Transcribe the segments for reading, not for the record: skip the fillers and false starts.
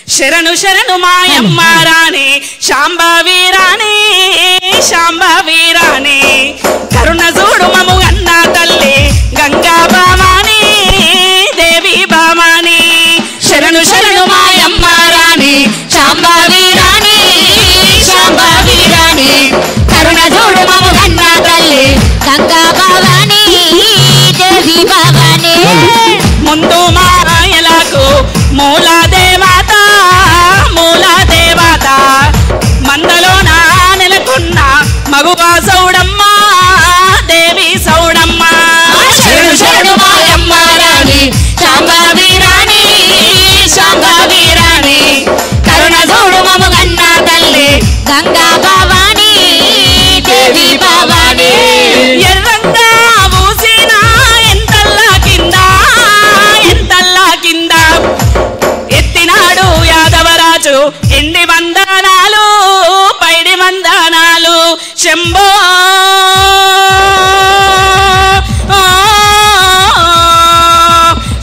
శరణు శరణు మాయమ్మ రాణి శాంభవి రాణి శాంభవి రాణి కరుణ చూడు మము అన్న తల్లి గంగా భవాని దేవి భవాని శరణు శరణు మాయమ్మ రాణి శాంభవి రాణి శాంభవి రాణి కరుణ చూడు మము అన్న తల్లి గంగా భవాని దేవి భవాని ముందు మాయలకు మూల దేవత మందలో నెలకొన్న మగువ సౌడమ్మ దేవి సౌడమ్మ శరణు శరణు మాయమ్మ రాణి శాంభవి రాణి శాంభవి రాణి కరుణ చూడు మము గన్న తల్లి గంగా భవాని దేవి భవాని ఎర్రంగా ఊసిన ఎంతల్లా కింద ఎత్తినాడు యాదవరాజు ఎండి వందనాలు పైడి వందనాలు శంభో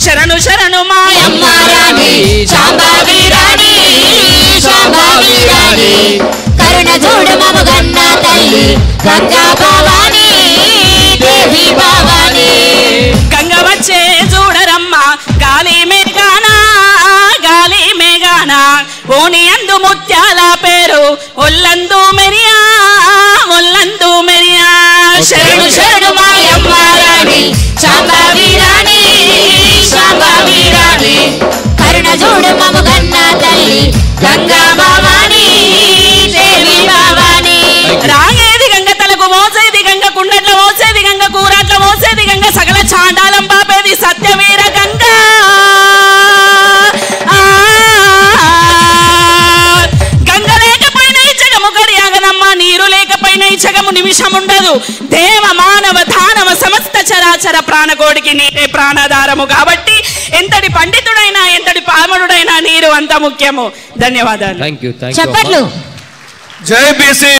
శరణు శరణు మాయమ్మ రాణి శాంభవి రాణి శాంభవి రాణి కరుణ చూడు మము గన్న తల్లి గంగా భవాని దేవి భవాని గంగ వచ్చే చూడరమ్మ గాలి మేఘానా ఓని అందు ముత్యాల పేరు ఒల్లందు మెరియా శరణు శరణు మాయమ్మ రాణి శాంభవి రాణి శాంభవి రాణి కరుణ చూడు మము గన్న తల్లి గంగా భవాని దేవి భవాని రాగేది గంగ తలకు మోసేది గంగ కుండట్ల మోసేది గంగ కూరాట్ల మోసేది గంగ సకల చాండాలం పాపేది సత్యవీర గంగా జగము నిమిషం ఉండదు దేవ మానవ దానవ సమస్త చరాచర ప్రాణకోడికి నీరే ప్రాణాధారము కాబట్టి ఎంతటి పండితుడైనా ఎంతటి పామరుడైనా నీరు అంత ముఖ్యము ధన్యవాదాలు చెప్పట్లు జై బీసీ